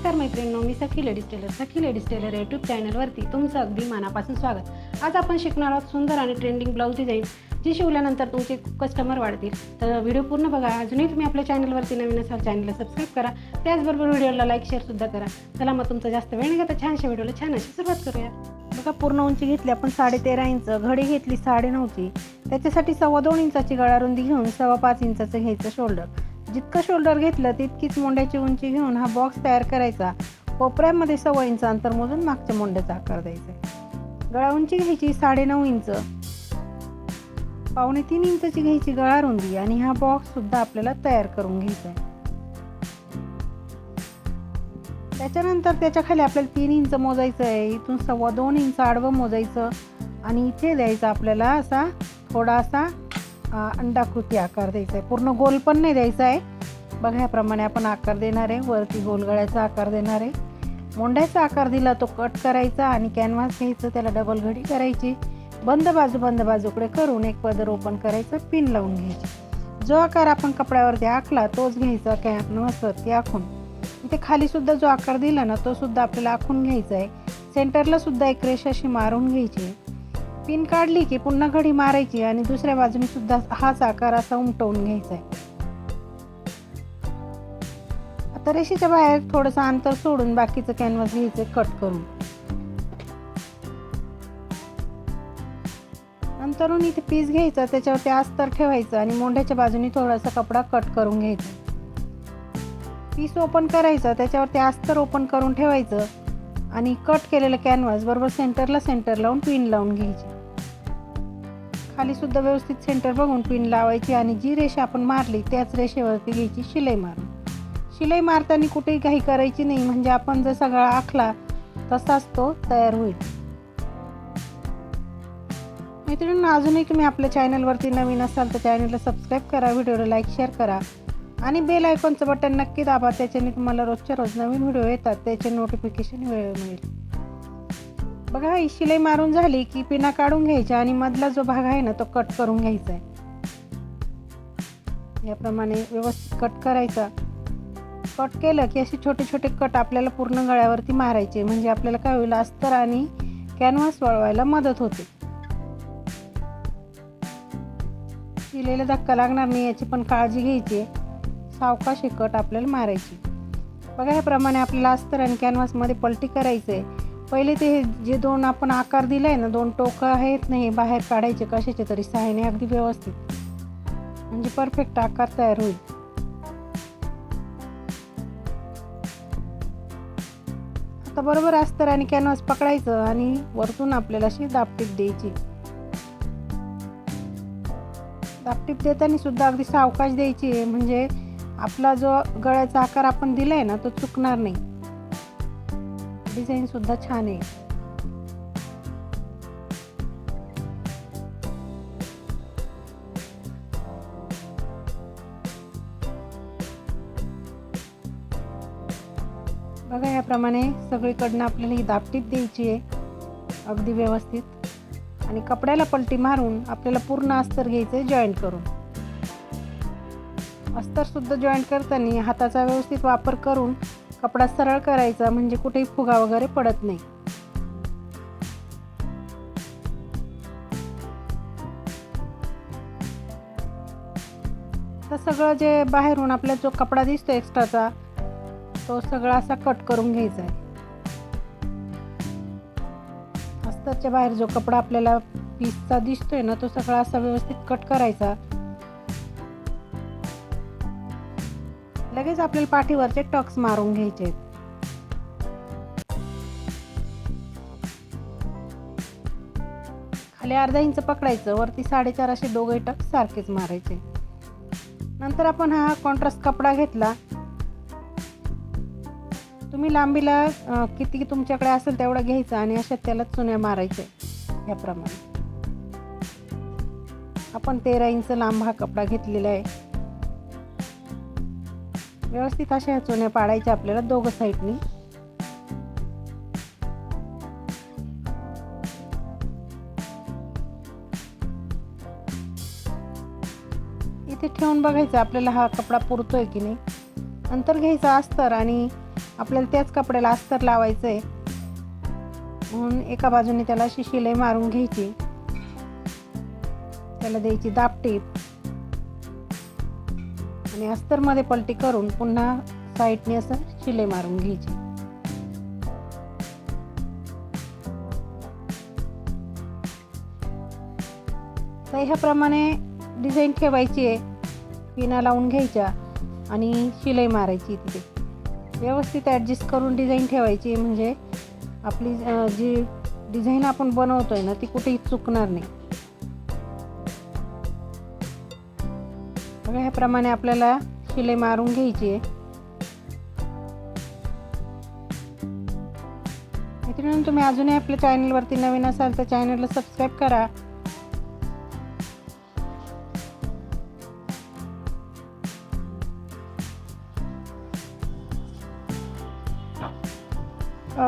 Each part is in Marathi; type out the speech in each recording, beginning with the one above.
नमस्कार मैत्रिणींनो, मी सखी लेडीज टेलर यूट्यूब चॅनलवरती तुमचं अगदी मनापासून स्वागत। आज आपण शिकणार आहोत सुंदर आणि ट्रेंडिंग ब्लाऊज डिझाईन, जी शिवल्यानंतर तुमचे कस्टमर वाढतील। तर व्हिडिओ पूर्ण बघा। अजूनही तुम्ही आपल्या चॅनलवरती नवीन असाल चॅनलला सबस्क्राईब करा, त्याचबरोबर व्हिडिओला लाईक शेअर सुद्धा करा। चला मग तुमचा जास्त वेळ न घेता छानशा व्हिडिओला छान अशी सुरुवात करूया। बघा, पूर्ण उंची घेतली आपण 13.5 इंच, घडी घेतली 9.5 ची, त्याच्यासाठी 2.25 इंचाची गळारुंदी घेऊन 5.25 इंचाचं घ्यायचं शोल्डर। जितकं शोल्डर घेतलं तितकीच मोंड्याची उंची घेऊन हा बॉक्स तयार करायचा। कोपऱ्यामध्ये 1.25 इंच अंतर मोजून मागच्या मोंड्याचा आकार द्यायचा। गळा उंची घ्यायची 9.5 इंच, 2.25 इंचाची घ्यायची गळा रुंदी आणि हा बॉक्स सुद्धा आपल्याला तयार करून घ्यायचा आहे। त्याच्यानंतर त्याच्या खाली आपल्याला 3 इंच मोजायचं आहे। इथून 2.25 इंच आडवं मोजायचं आणि इथे द्यायचा आपल्याला असा थोडासा अंडाकृती आकार द्यायचा आहे। पूर्ण गोल पण नाही द्यायचा आहे। बघा, याप्रमाणे आपण आकार देणार आहे। वरती गोल गळ्याचा आकार देणार आहे। मोंड्याचा आकार दिला तो कट करायचा आणि कॅनव्हास घ्यायचं, त्याला डबल घडी करायची, बंद बाजूकडे करून एक पदर ओपन करायचं, पिन लावून घ्यायची। जो आकार आपण कपड्यावरती आखला तोच घ्यायचा कॅनव्हासवरती आखून। इथे खाली सुद्धा जो आकार दिला ना तो सुद्धा आपल्याला आखून घ्यायचा आहे। सेंटरला सुद्धा एक रेषा अशी मारून घ्यायची। पिन काढली की पुन्हा घडी मारायची आणि दुसऱ्या बाजूने सुद्धा हाच आकार असा उमटवून घ्यायचा आहे। आता रेषेच्या बाहेर थोडंसं अंतर सोडून बाकीचं कॅनव्हास घ्यायचं कट करून। नंतरून इथे पीस घ्यायचा, त्याच्यावरती अस्तर ठेवायचं आणि मोंढ्याच्या बाजूने थोडासा कपडा कट करून घ्यायचा। पीस ओपन करायचं, त्याच्यावरती अस्तर ओपन करून ठेवायचं आणि कट केलेलं कॅनव्हास बरोबर सेंटर लावून पिन लावून घ्यायची। खाली सुद्धा व्यवस्थित सेंटर बघून पिन लावायची आणि जी रेषा आपण मारली त्याच रेषेवरती घ्यायची शिलाई मारून। शिलाई मारताना कुठेही काही करायची नाही, म्हणजे आपण जसा गळा आखला तसाच तो तयार होईल। मैत्रिणींनो, अजूनही तुम्ही आपल्या चॅनलवरती नवीन असाल तर चॅनलला सबस्क्राईब करा, व्हिडिओला लाईक शेअर करा आणि बेल आयकॉनचं बटन नक्की दाबा। त्याच्याने तुम्हाला रोजच्या रोज नवीन व्हिडिओ येतात त्याचे नोटिफिकेशन वेळेवर मिळेल। बघा, ही शिलाई मारून झाली की पिना काढून घ्यायच्या आणि मधला जो भाग आहे ना तो कट करून घ्यायचा आहे। याप्रमाणे व्यवस्थित कट करायचा। कट केलं की असे छोटे छोटे कट आपल्याला पूर्ण गळ्यावरती मारायचे, म्हणजे आपल्याला काय होईल, अस्तर आणि कॅनव्हास वळवायला मदत होते। शिलाईला धक्का लागणार नाही याची पण काळजी घ्यायची। सावकाश कट आपल्याला मारायची। बघा, याप्रमाणे आपल्याला अस्तर आणि कॅनव्हास मध्ये पलटी करायचंय। पहिले ते जे दोन आपण आकार दिलाय ना, 2 टोकं आहेत ना, हे बाहेर काढायचे कशाचे तरी सहाय्याने अगदी व्यवस्थित, म्हणजे परफेक्ट आकार तयार होईल। आता बरोबर अस्तर आणि कॅनव्हास पकडायचं आणि वरतून आपल्याला अशी दाबटीप द्यायची। दाबटीप देताना सुद्धा अगदी सावकाश द्यायची आहे, म्हणजे आपला जो गळ्याचा आकार आपण दिलाय ना तो चुकणार नाही। डिझाईन सुद्धा छान आहे। बघा, याप्रमाणे सगळीकडनं आपल्याला ही दाबटीप द्यायची आहे अगदी व्यवस्थित आणि कपड्याला पलटी मारून आपल्याला पूर्ण अस्तर घ्यायचं जॉईंट करून। अस्तर सुद्धा जॉईंट करताना हाताचा व्यवस्थित वापर करून कपडा सरळ करायचा, म्हणजे कुठेही फुगा वगैरे पडत नाही। तर सगळं जे बाहेरून आपला जो कपडा दिसतो एक्स्ट्राचा तो सगळा असा कट करून घ्यायचा आहे। अस्तरच्या बाहेर जो कपडा आपल्याला पीसचा दिसतोय ना तो सगळा असा व्यवस्थित कट करायचा। लगेच आपल्याला पाठीवरचे टक्स मारून घ्यायचे। खाली अर्धा इंच पकडायचं, वरती 4.5 असे दोघे टक्स सारखेच मारायचे। नंतर आपण हा कॉन्ट्रास्ट कपडा घेतला। तुम्ही लांबीला किती तुमच्याकडे असेल तेवढा घ्यायचा आणि अशा त्याला चुन्या मारायच्या। याप्रमाणे आपण 13 इंच लांब हा कपडा घेतलेला आहे। व्यवस्थित अशा चुन्या पाडायच्या आपल्याला दोघं साईडनी। इथे ठेवून बघायचं आपल्याला हा कपडा पुरतोय की नाही। नंतर घ्यायचा अस्तर आणि आपल्याला त्याच कपड्याला अस्तर लावायचं आहे, म्हणून एका बाजूने त्याला अशी शिलाई मारून घ्यायची, त्याला द्यायची दाबटीप आणि अस्तरमध्ये पलटी करून पुन्हा साईडने असं शिलाई मारून घ्यायची. तर ह्याप्रमाणे डिझाईन ठेवायची आहे, पिना लावून घ्यायच्या आणि शिलाई मारायची. तिथे व्यवस्थित ॲडजस्ट करून डिझाईन ठेवायची, म्हणजे आपली जी डिझाईन आपण बनवतोय ना ती कुठेही चुकणार नाही. बघा ह्याप्रमाणे आपल्याला शिलाई मारून घ्यायची आहे. मित्रांनो, तुम्ही अजूनही आपल्या चॅनलवरती नवीन असाल तर चॅनलला सबस्क्राईब करा.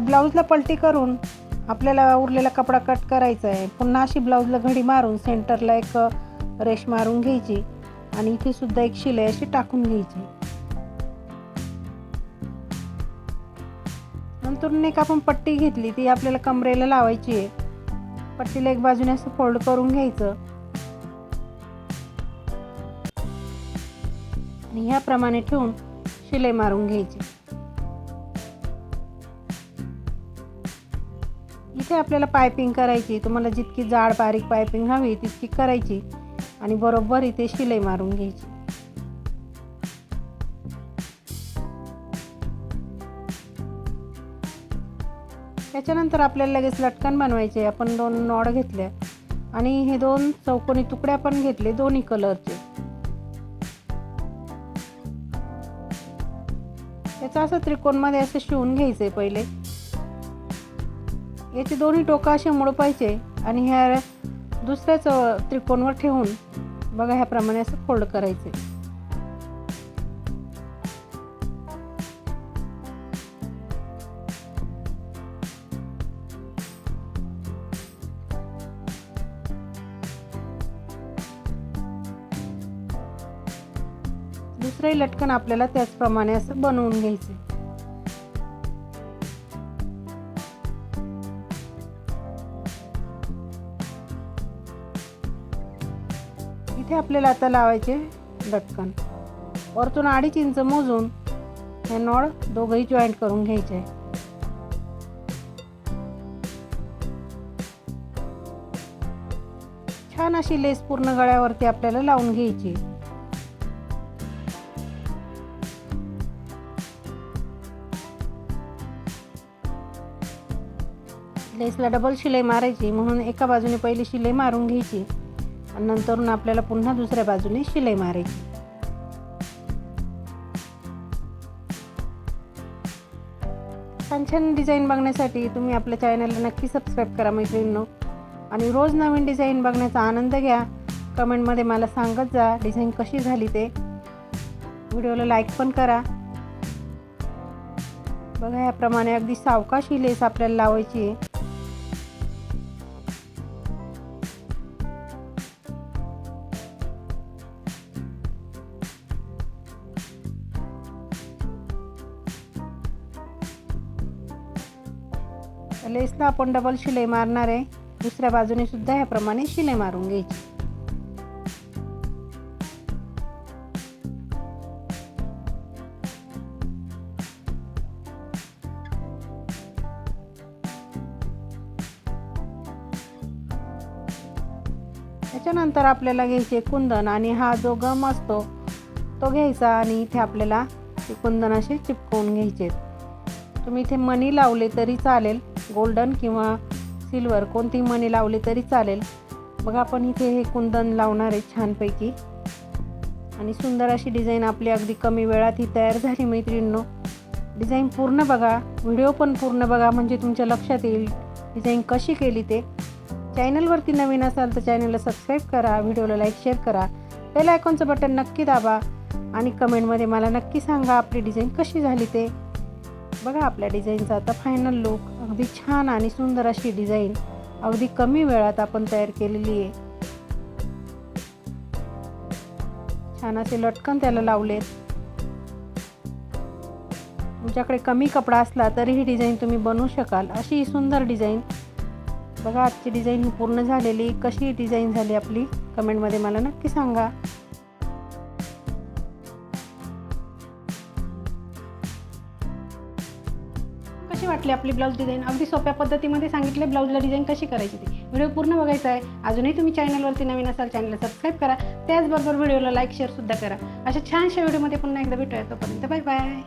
ब्लाऊजला पलटी करून आपल्याला उरलेला कपडा कट करायचा आहे. पुन्हा अशी ब्लाऊजला घडी मारून सेंटरला एक रेष मारून घ्यायची आणि इथे सुद्धा एक शिलाई अशी टाकून घ्यायची. नंतर एक आपण पट्टी घेतली ती आपल्याला कमरेला लावायची आहे. पट्टीला एक बाजूने असं फोल्ड करून घ्यायचं आणि ह्याप्रमाणे ठेवून शिलाई मारून घ्यायची. इथे आपल्याला पायपिंग करायची, तुम्हाला जितकी जाड बारीक पायपिंग हवी तितकी करायची आणि बरोबर इथे शिलाई मारून घ्यायची. त्याच्यानंतर आपल्याला लगेच लटकन बनवायचे. आपण 2 नॉड घेतल्या आणि हे 2 चौकोनी तुकड्या पण घेतले दोन्ही कलरचे. त्याचं असं त्रिकोणमध्ये असं शिवून घ्यायचंय. पहिले याचे दोन्ही टोकं असे मुडपायचे आणि ह्या दुसऱ्याच त्रिकोणवर ठेवून बघा ह्याप्रमाणे असं फोल्ड करायचे. दुसरे लटकन आपल्याला त्याचप्रमाणे असं बनवून घ्यायचे. इथे आपल्याला आता लावायचे लटकन. वरतून 2.5 इंच मोजून हे नॉड दोघंही जॉईंट करून घ्यायचे. छान अशी लेस पूर्ण गळ्यावरती आपल्याला लावून घ्यायची. लेसला डबल शिलाई मारायची, म्हणून एका बाजूने पहिली शिलाई मारून घ्यायची आणि नंतरून आपल्याला पुन्हा दुसऱ्या बाजूने शिलाई मारायची. छान छान डिझाईन बघण्यासाठी तुम्ही आपल्या चॅनलला नक्की सबस्क्राईब करा मैत्रिणींनो, आणि रोज नवीन डिझाईन बघण्याचा आनंद घ्या. कमेंटमध्ये मला सांगत जा डिझाईन कशी झाली ते. व्हिडिओला लाईक पण करा. बघा याप्रमाणे अगदी सावकाश लेस आपल्याला लावायची आहे. लेसला आपण डबल शिलाई मारणार आहे. दुसऱ्या बाजूने सुद्धा ह्याप्रमाणे शिलाई मारून घ्यायची. त्याच्यानंतर आपल्याला घ्यायचे कुंदन, आणि हा जो गम असतो तो घ्यायचा आणि इथे आपल्याला ते कुंदन असे चिपकवून घ्यायचे. तुम्ही इथे मणी लावले तरी चालेल, गोल्डन किंवा सिल्वर कोणती मणी लावले तरी चालेल. बघा आपण इथे हे कुंदन लावणार आहे छानपैकी, आणि सुंदर अशी डिझाईन आपली अगदी कमी वेळात ही तयार झाली मैत्रिणींनो. डिझाईन पूर्ण बघा, व्हिडिओ पण पूर्ण बघा, म्हणजे तुमच्या लक्षात येईल डिझाईन कशी केली ते. चॅनलवरती नवीन असाल तर चॅनलला सबस्क्राईब करा, व्हिडिओला लाईक शेअर करा, बेल आयकॉनचं बटन नक्की दाबा आणि कमेंटमध्ये मला नक्की सांगा आपली डिझाईन कशी झाली ते. बघा आपल्या डिझाईनचा आता फायनल लुक. अगदी छान आणि सुंदर अशी डिझाईन अगदी कमी वेळात आपण तयार केलेली आहे. छान असे लटकन त्याला लावलेत. तुमच्याकडे कमी कपडा असला तरी ही डिझाईन तुम्ही बनवू शकाल. अशी सुंदर डिझाईन बघा. आजची डिझाईन ही पूर्ण झालेली. कशी डिझाईन झाली आपली कमेंटमध्ये मला नक्की सांगा. कशी वाटली आपली ब्लाऊज डिझाईन? अगदी सोप्या पद्धतीमध्ये सांगितले ब्लाऊजला डिझाईन कशी करायची ती. व्हिडिओ पूर्ण बघायचा आहे. अजूनही तुम्ही चॅनलवरती नवीन असाल चॅनलला सबस्क्राईब करा. त्याचबरोबर व्हिडिओला लाईक शेअरसुद्धा करा. अशा छानशा व्हिडिओमध्ये पुन्हा एकदा भेटूया. तोपर्यंत बाय बाय.